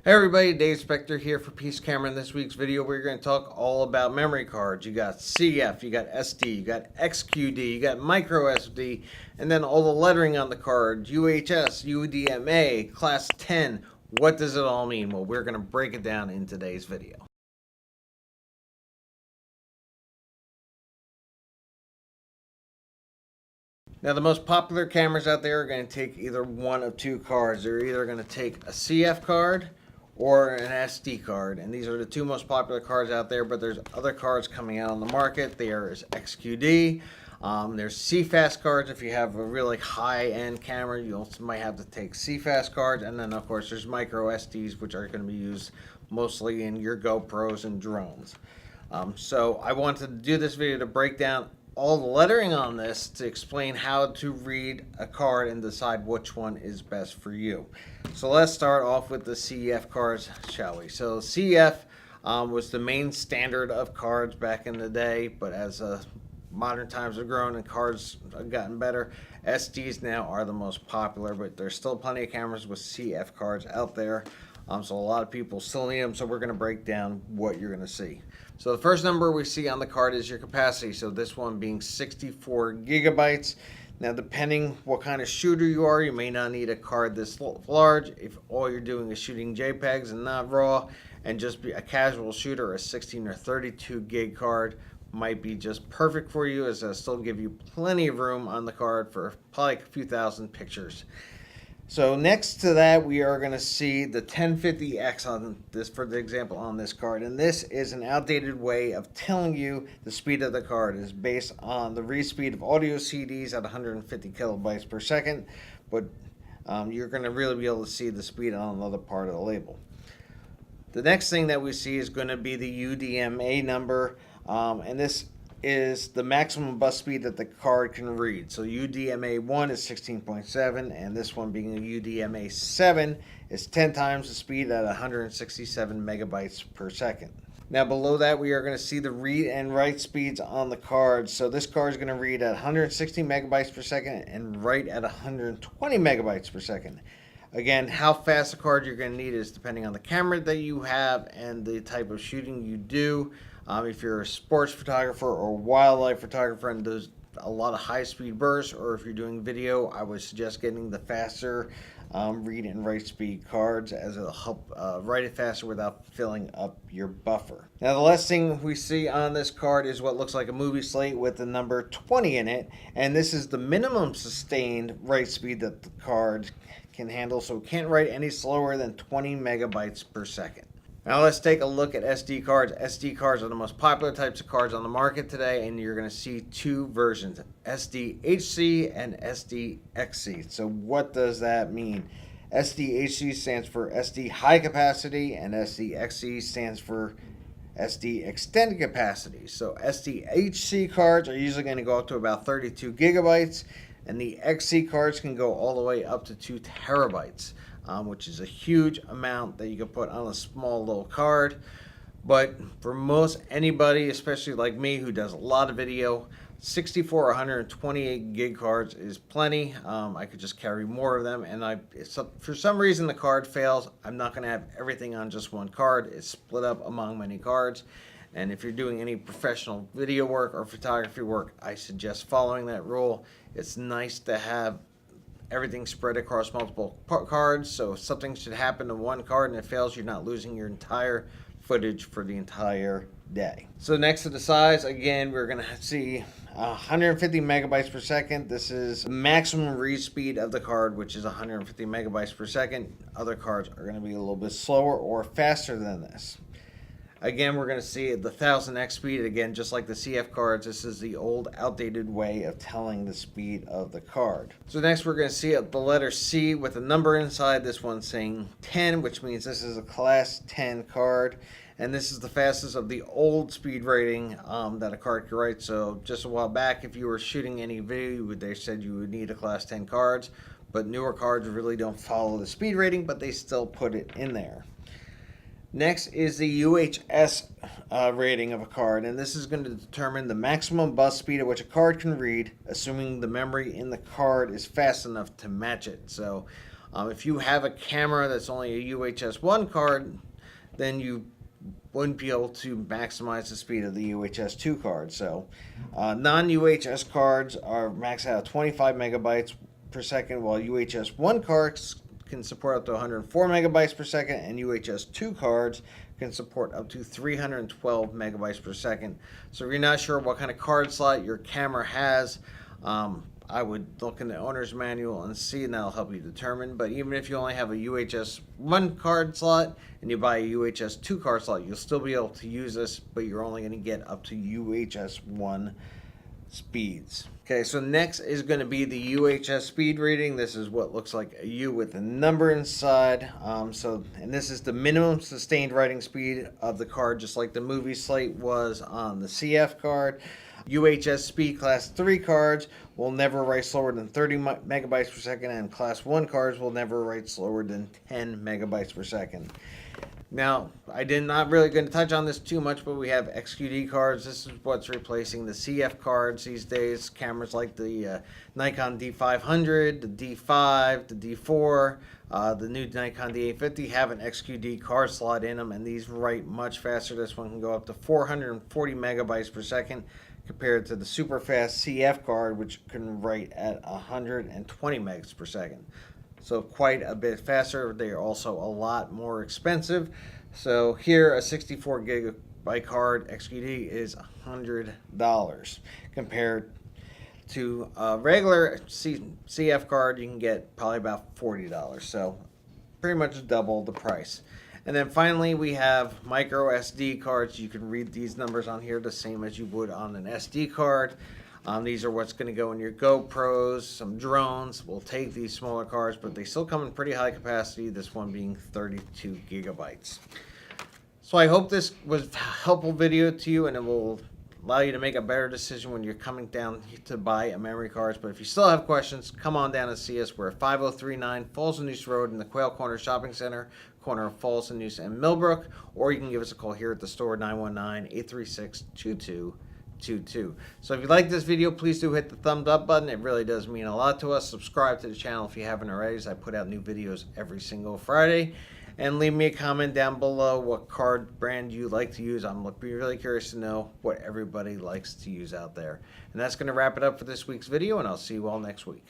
Hey everybody, Dave Spector here for Peace Camera. In this week's video, we're going to talk all about memory cards. You got CF, you got SD, you got XQD, you got micro SD, and then all the lettering on the card, UHS, UDMA, Class 10. What does it all mean? Well, we're going to break it down in today's video. Now, the most popular cameras out there are going to take either one of two cards. They're either going to take a CF card or an SD card, and these are the two most popular cards out there, but there's other cards coming out on the market. There is XQD, there's CFast cards. If you have a really high-end camera, you also might have to take CFast cards, and then of course there's micro SDs, which are going to be used mostly in your GoPros and drones. So I wanted to do this video to break down all the lettering on this to explain how to read a card and decide which one is best for you. So let's start off with the CF cards, shall we? So CF was the main standard of cards back in the day, but as modern times have grown and cards have gotten better, SDs now are the most popular, but there's still plenty of cameras with CF cards out there. So a lot of people still need them, so we're going to break down what you're going to see. So the first number we see on the card is your capacity. So this one being 64 gigabytes. Now, depending what kind of shooter you are, you may not need a card this large. If all you're doing is shooting JPEGs and not RAW, and just be a casual shooter, a 16 or 32 gig card might be just perfect for you, as it'll still give you plenty of room on the card for probably a few thousand pictures. So next to that, we are going to see the 1050X on this, for the example, on this card. And this is an outdated way of telling you the speed of the card. It is based on the read speed of audio CDs at 150 kilobytes per second. But you're going to really be able to see the speed on another part of the label. The next thing that we see is going to be the UDMA number. And this is the maximum bus speed that the card can read. So UDMA 1 is 16.7, and this one being a UDMA 7 is 10 times the speed at 167 megabytes per second. Now below that, we are going to see the read and write speeds on the card. So this card is going to read at 160 megabytes per second and write at 120 megabytes per second. Again, how fast a card you're going to need is depending on the camera that you have and the type of shooting you do. If you're a sports photographer or wildlife photographer and there's a lot of high-speed bursts, or if you're doing video, I would suggest getting the faster read and write speed cards, as it'll help write it faster without filling up your buffer. Now, the last thing we see on this card is what looks like a movie slate with the number 20 in it, and this is the minimum sustained write speed that the card can handle, so it can't write any slower than 20 megabytes per second. Now let's take a look at SD cards. SD cards are the most popular types of cards on the market today, and you're going to see two versions, SDHC and SDXC. So what does that mean? SDHC stands for SD high capacity, and SDXC stands for SD extended capacity. So SDHC cards are usually going to go up to about 32 gigabytes, and the XC cards can go all the way up to 2 terabytes. Which is a huge amount that you can put on a small little card. But for most anybody, especially like me who does a lot of video, 64 or 128 gig cards is plenty. I could just carry more of them, and for some reason the card fails, I'm not going to have everything on just one card. It's split up among many cards. And if you're doing any professional video work or photography work, I suggest following that rule. It's nice to have everything spread across multiple cards, so if something should happen to one card and it fails, you're not losing your entire footage for the entire day. So next to the size, again, we're going to see 150 megabytes per second. This is the maximum read speed of the card, which is 150 megabytes per second. Other cards are going to be a little bit slower or faster than this. Again, we're going to see the 1000x speed. Again, just like the CF cards, this is the old, outdated way of telling the speed of the card. So next, we're going to see the letter C with a number inside. This one saying 10, which means this is a Class 10 card. And this is the fastest of the old speed rating that a card could write. So just a while back, if you were shooting any video, they said you would need a Class 10 cards. But newer cards really don't follow the speed rating, but they still put it in there. Next is the UHS rating of a card, and this is going to determine the maximum bus speed at which a card can read, assuming the memory in the card is fast enough to match it. So If you have a camera that's only a UHS 1 card, then you wouldn't be able to maximize the speed of the UHS 2 card. So non-UHS cards are maxed out at 25 megabytes per second, while UHS 1 cards can support up to 104 megabytes per second, and UHS 2 cards can support up to 312 megabytes per second. So if you're not sure what kind of card slot your camera has, I would look in the owner's manual and see, and that'll help you determine. But even if you only have a UHS 1 card slot and you buy a UHS 2 card slot, you'll still be able to use this, but you're only going to get up to UHS 1 speeds. Okay, so next is going to be the UHS speed reading. This is what looks like a U with a number inside. And this is the minimum sustained writing speed of the card, just like the movie slate was on the CF card. UHS speed class 3 cards will never write slower than 30 megabytes per second, and class 1 cards will never write slower than 10 megabytes per second. Now, I did not really going to touch on this too much, but we have XQD cards. This is what's replacing the CF cards these days. Cameras like the Nikon D500, the D5, the D4, the new Nikon D850 have an XQD card slot in them, and these write much faster. This one can go up to 440 megabytes per second compared to the super fast CF card, which can write at 120 megs per second. So quite a bit faster. They are also a lot more expensive. So here, a 64 gigabyte card XQD is $100 compared to a regular CF card. You can get probably about $40. So pretty much double the price. And then finally, we have micro SD cards. You can read these numbers on here the same as you would on an SD card. These are what's going to go in your GoPros. Some drones will take these smaller cards, but they still come in pretty high capacity, this one being 32 gigabytes. So I hope this was a helpful video to you, and it will allow you to make a better decision when you're coming down to buy a memory cards. But if you still have questions, come on down and see us. We're at 5039 Falls of Neuse Road in the Quail Corner Shopping Center, corner of Falls of Neuse and Millbrook, or you can give us a call here at the store, 919-836-2222. So if you like this video, please do hit the thumbs up button. It really does mean a lot to us. Subscribe to the channel if you haven't already, as I put out new videos every single Friday. And leave me a comment down below what card brand you like to use. I'm really curious to know what everybody likes to use out there. And that's going to wrap it up for this week's video, and I'll see you all next week.